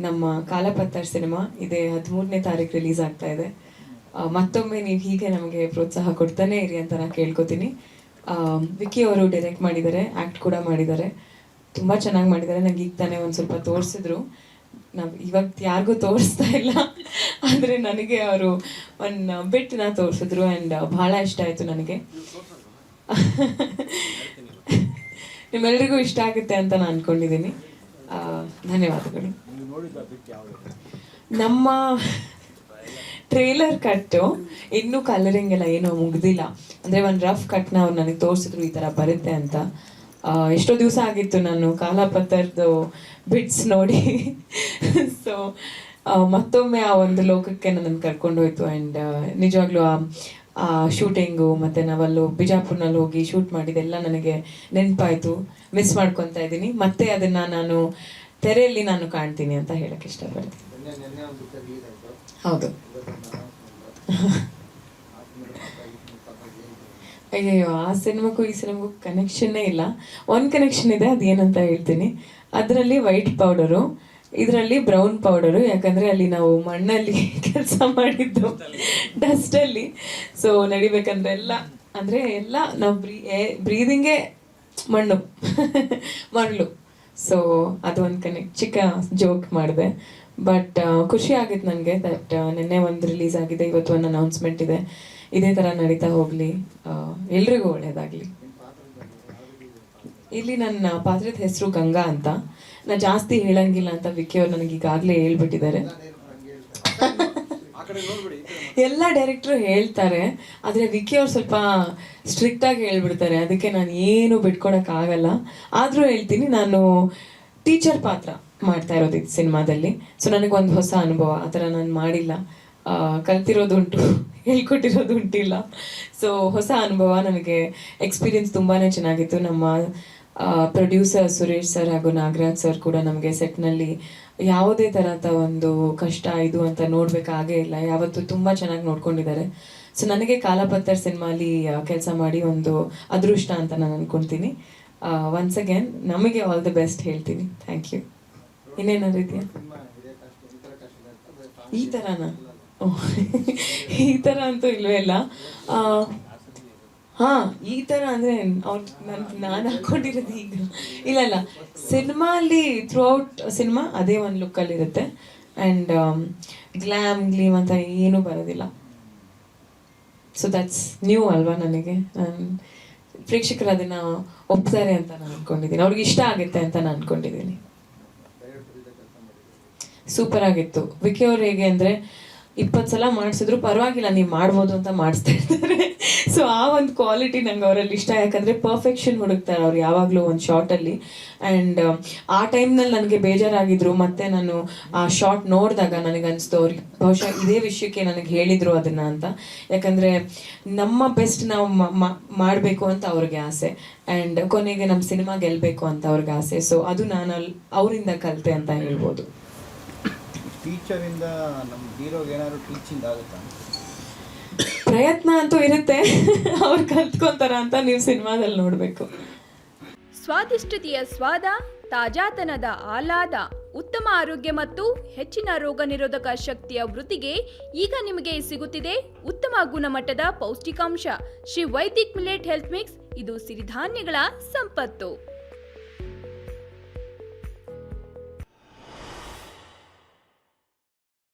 ನಮ್ಮ ಕಾಲಪತ್ತರ್ ಸಿನಿಮಾ ಇದೇ 13ನೇ ತಾರೀಕು ರಿಲೀಸ್ ಆಗ್ತಾ ಇದೆ. ಮತ್ತೊಮ್ಮೆ ನೀವು ಹೀಗೆ ನಮಗೆ ಪ್ರೋತ್ಸಾಹ ಕೊಡ್ತಾನೆ ಇರಿ ಅಂತ ನಾನು ಕೇಳ್ಕೊತೀನಿ. ವಿಕ್ಕಿ ಅವರು ಡೈರೆಕ್ಟ್ ಮಾಡಿದ್ದಾರೆ, ಆ್ಯಕ್ಟ್ ಕೂಡ ಮಾಡಿದ್ದಾರೆ, ತುಂಬ ಚೆನ್ನಾಗಿ ಮಾಡಿದ್ದಾರೆ. ನಂಗೆ ಈಗ ತಾನೇ ಒಂದು ಸ್ವಲ್ಪ ತೋರಿಸಿದ್ರು. ನಾವು ಇವಾಗ ಯಾರಿಗೂ ತೋರಿಸ್ತಾ ಇಲ್ಲ, ಆದರೆ ನನಗೆ ಅವರು ಒಂದು ಬಿಟ್ಟನ್ನ ತೋರಿಸಿದ್ರು ಆ್ಯಂಡ್ ಭಾಳ ಇಷ್ಟ ಆಯಿತು ನನಗೆ. ನಿಮ್ಮೆಲ್ಲರಿಗೂ ಇಷ್ಟ ಆಗುತ್ತೆ ಅಂತ ನಾನು ಅಂದ್ಕೊಂಡಿದ್ದೀನಿ. ಧನ್ಯವಾದಗಳು. ನಮ್ಮ ಟ್ರೇಲರ್ ಕಟ್ಟು ಇನ್ನೂ ಕಲರಿಂಗ್ ಎಲ್ಲ ಏನೋ ಮುಗ್ದಿಲ್ಲ. ಅಂದರೆ ಒಂದು ರಫ್ ಕಟ್ನ ಅವ್ರು ನನಗೆ ತೋರಿಸಿದ್ರು, ಈ ಥರ ಬರುತ್ತೆ ಅಂತ. ಎಷ್ಟೋ ದಿವಸ ಆಗಿತ್ತು ನಾನು ಕಾಲಪತ್ತರ್ದು ಬಿಟ್ಸ್ ನೋಡಿ. ಸೊ ಮತ್ತೊಮ್ಮೆ ಆ ಒಂದು ಲೋಕಕ್ಕೆ ನನ್ನನ್ನು ಕರ್ಕೊಂಡು ಹೋಯ್ತು. ಆ್ಯಂಡ್ ನಿಜವಾಗ್ಲೂ ಆ ಶೂಟಿಂಗು ಮತ್ತು ನಾವಲ್ಲೂ ಬಿಜಾಪುರ್ನಲ್ಲಿ ಹೋಗಿ ಶೂಟ್ ಮಾಡಿದೆಲ್ಲ ನನಗೆ ನೆನಪಾಯಿತು. ಮಿಸ್ ಮಾಡ್ಕೊತಾ ಇದ್ದೀನಿ. ಮತ್ತೆ ಅದನ್ನು ನಾನು ತೆರೆಯಲ್ಲಿ ನಾನು ಕಾಣ್ತೀನಿ ಅಂತ ಹೇಳಕ್ಕೆ ಇಷ್ಟಪಡ್ತೀನಿ. ಹೌದು. ಅಯ್ಯಯ್ಯೋ, ಆ ಸಿನಿಮಾಕ್ಕೂ ಈ ಸಿನಿಮಾಗೂ ಕನೆಕ್ಷನ್ನೇ ಇಲ್ಲ. ಒಂದು ಕನೆಕ್ಷನ್ ಇದೆ, ಅದೇನಂತ ಹೇಳ್ತೀನಿ. ಅದರಲ್ಲಿ ವೈಟ್ ಪೌಡರು, ಇದರಲ್ಲಿ ಬ್ರೌನ್ ಪೌಡರು. ಯಾಕಂದರೆ ಅಲ್ಲಿ ನಾವು ಮಣ್ಣಲ್ಲಿ ಕೆಲಸ ಮಾಡಿದ್ದು, ಡಸ್ಟಲ್ಲಿ. ಸೊ ನಡಿಬೇಕಂದ್ರೆ ಎಲ್ಲ ನಾವು ಬ್ರೀದಿಂಗೇ ಮರಳು. ಸೊ ಅದು ಒಂದು ಚಿಕ್ಕ ಜೋಕ್ ಮಾಡಿದೆ. ಬಟ್ ಖುಷಿ ಆಗಿತ್ತು ನನಗೆ ದಟ್ ನಿನ್ನೆ ಒಂದು ರಿಲೀಸ್ ಆಗಿದೆ, ಇವತ್ತು ಒಂದು ಅನೌನ್ಸ್ಮೆಂಟ್ ಇದೆ. ಇದೇ ಥರ ನಡೀತಾ ಹೋಗಲಿ, ಎಲ್ರಿಗೂ ಒಳ್ಳೇದಾಗಲಿ. ಇಲ್ಲಿ ನನ್ನ ಪಾತ್ರದ ಹೆಸರು ಗಂಗಾ ಅಂತ. ನಾ ಜಾಸ್ತಿ ಹೇಳಂಗಿಲ್ಲ ಅಂತ ವಿಕ್ಕಿ ಅವ್ರು ನನಗೆ ಈಗಾಗಲೇ ಹೇಳ್ಬಿಟ್ಟಿದ್ದಾರೆ. ಎಲ್ಲ ಡೈರೆಕ್ಟ್ರು ಹೇಳ್ತಾರೆ, ಆದರೆ ವಿಕ್ಕಿ ಅವ್ರು ಸ್ವಲ್ಪ ಸ್ಟ್ರಿಕ್ಟಾಗಿ ಹೇಳ್ಬಿಡ್ತಾರೆ. ಅದಕ್ಕೆ ನಾನು ಏನು ಬಿಟ್ಕೊಡೋಕ್ಕಾಗಲ್ಲ. ಆದರೂ ಹೇಳ್ತೀನಿ, ನಾನು ಟೀಚರ್ ಪಾತ್ರ ಮಾಡ್ತಾ ಇರೋದು ಇದು ಸಿನಿಮಾದಲ್ಲಿ. ಸೊ ನನಗೊಂದು ಹೊಸ ಅನುಭವ. ಆ ಥರ ನಾನು ಮಾಡಿಲ್ಲ, ಕಲ್ತಿರೋದುಂಟು, ಹೇಳ್ಕೊಟ್ಟಿರೋದು ಉಂಟಿಲ್ಲ. ಸೊ ಹೊಸ ಅನುಭವ, ನನಗೆ ಎಕ್ಸ್ಪೀರಿಯನ್ಸ್ ತುಂಬಾ ಚೆನ್ನಾಗಿತ್ತು. ನಮ್ಮ ಪ್ರೊಡ್ಯೂಸರ್ ಸುರೇಶ್ ಸರ್ ಹಾಗೂ ನಾಗರಾಜ್ ಸರ್ ಕೂಡ ನಮಗೆ ಸೆಟ್ನಲ್ಲಿ ಯಾವುದೇ ಥರದ ಒಂದು ಕಷ್ಟ ಇದು ಅಂತ ನೋಡಬೇಕಾಗೇ ಇಲ್ಲ. ಯಾವತ್ತೂ ತುಂಬ ಚೆನ್ನಾಗಿ ನೋಡ್ಕೊಂಡಿದ್ದಾರೆ. ಸೊ ನನಗೆ ಕಾಲಪತ್ತರ್ ಸಿನಿಮಾಲಿ ಕೆಲಸ ಮಾಡಿ ಒಂದು ಅದೃಷ್ಟ ಅಂತ ನಾನು ಅಂದ್ಕೊಳ್ತೀನಿ. ಒನ್ಸ್ ಅಗೇನ್ ನಮಗೆ ಆಲ್ ದಿ ಬೆಸ್ಟ್ ಹೇಳ್ತೀನಿ. Thank you. ಇನ್ನೇನಾದ್ರು ಇದೆಯಾ ಈ ಥರನಾ? ಈ ಥರ ಅಂತೂ ಇಲ್ವೇ ಇಲ್ಲ. ಹಾಂ, ಈ ಥರ ಅಂದರೆ ಅವ್ರು ನಾನು ಹಾಕ್ಕೊಂಡಿರೋದು ಈಗ ಇಲ್ಲ. ಸಿನಿಮಾಲಿ ಥ್ರೂ ಔಟ್ ಸಿನಿಮಾ ಅದೇ ಒಂದು ಲುಕ್ಕಲ್ಲಿರುತ್ತೆ. ಆ್ಯಂಡ್ ಗ್ಲೀಮ್ ಅಂತ ಏನೂ ಬರೋದಿಲ್ಲ. ಸೊ ದಟ್ಸ್ ನ್ಯೂ ಅಲ್ವಾ ನನಗೆ. ಪ್ರೇಕ್ಷಕರು ಅದನ್ನು ಒಪ್ತಾರೆ ಅಂತ ನಾನು ಅಂದ್ಕೊಂಡಿದ್ದೀನಿ. ಅವ್ರಿಗೆ ಇಷ್ಟ ಆಗುತ್ತೆ ಅಂತ ನಾನು ಅಂದ್ಕೊಂಡಿದ್ದೀನಿ. ಸೂಪರ್ ಆಗಿತ್ತು. ವಿಕ್ಕಿ ಅವ್ರು ಹೇಗೆ ಅಂದರೆ 20 ಸಲ ಮಾಡಿಸಿದ್ರು ಪರವಾಗಿಲ್ಲ, ನೀವು ಮಾಡ್ಬೋದು ಅಂತ ಮಾಡಿಸ್ತಾ ಇರ್ತಾರೆ. ಸೊ ಆ ಒಂದು ಕ್ವಾಲಿಟಿ ನಂಗೆ ಅವರಲ್ಲಿ ಇಷ್ಟ. ಯಾಕಂದರೆ ಪರ್ಫೆಕ್ಷನ್ ಹುಡುಕ್ತಾರೆ ಅವ್ರು ಯಾವಾಗಲೂ ಒಂದು ಶಾರ್ಟಲ್ಲಿ. ಆ್ಯಂಡ್ ಆ ಟೈಮ್ನಲ್ಲಿ ನನಗೆ ಬೇಜಾರಾಗಿದ್ರು. ಮತ್ತು ನಾನು ಆ ಶಾರ್ಟ್ ನೋಡಿದಾಗ ನನಗೆ ಅನಿಸ್ತು ಅವ್ರಿಗೆ ಬಹುಶಃ ಇದೇ ವಿಷಯಕ್ಕೆ ನನಗೆ ಹೇಳಿದರು ಅದನ್ನು ಅಂತ. ಯಾಕಂದರೆ ನಮ್ಮ ಬೆಸ್ಟ್ ನಾವು ಮಾಡಬೇಕು ಅಂತ ಅವ್ರಿಗೆ ಆಸೆ. ಆ್ಯಂಡ್ ಕೊನೆಗೆ ನಮ್ಮ ಸಿನಿಮಾ ಗೆಲ್ಲಬೇಕು ಅಂತ ಅವ್ರಿಗೆ ಆಸೆ. ಸೊ ಅದು ನಾನು ಅವರಿಂದ ಕಲಿತೆ ಅಂತ ಹೇಳ್ಬೋದು. ಟೀಚರಿಂದ ನಮ್ಮ ಹೀರೋಗೆ ಏನಾದ್ರು ಟೀಚಿಂಗ್ ಆಗುತ್ತಾ? ಪ್ರಯತ್ನ ಅಂತೂ ಇರುತ್ತೆ. ಅವ್ರು ಕಲ್ತ್ಕೊಂತಾರ ಅಂತ ನೀವು ಸಿನಿಮಾದಲ್ಲಿ ನೋಡಬೇಕು. ಸ್ವಾದಿಷ್ಟತೆಯ ಸ್ವಾದ, ತಾಜಾತನದ ಆಹ್ಲಾದ, ಉತ್ತಮ ಆರೋಗ್ಯ ಮತ್ತು ಹೆಚ್ಚಿನ ರೋಗ ನಿರೋಧಕ ಶಕ್ತಿಯ ವೃದ್ಧಿಗೆ ಈಗ ನಿಮಗೆ ಸಿಗುತ್ತಿದೆ ಉತ್ತಮ ಗುಣಮಟ್ಟದ ಪೌಷ್ಟಿಕಾಂಶ. Shri Vaidik millet health mix. ಇದು ಸಿರಿಧಾನ್ಯಗಳ ಸಂಪತ್ತು.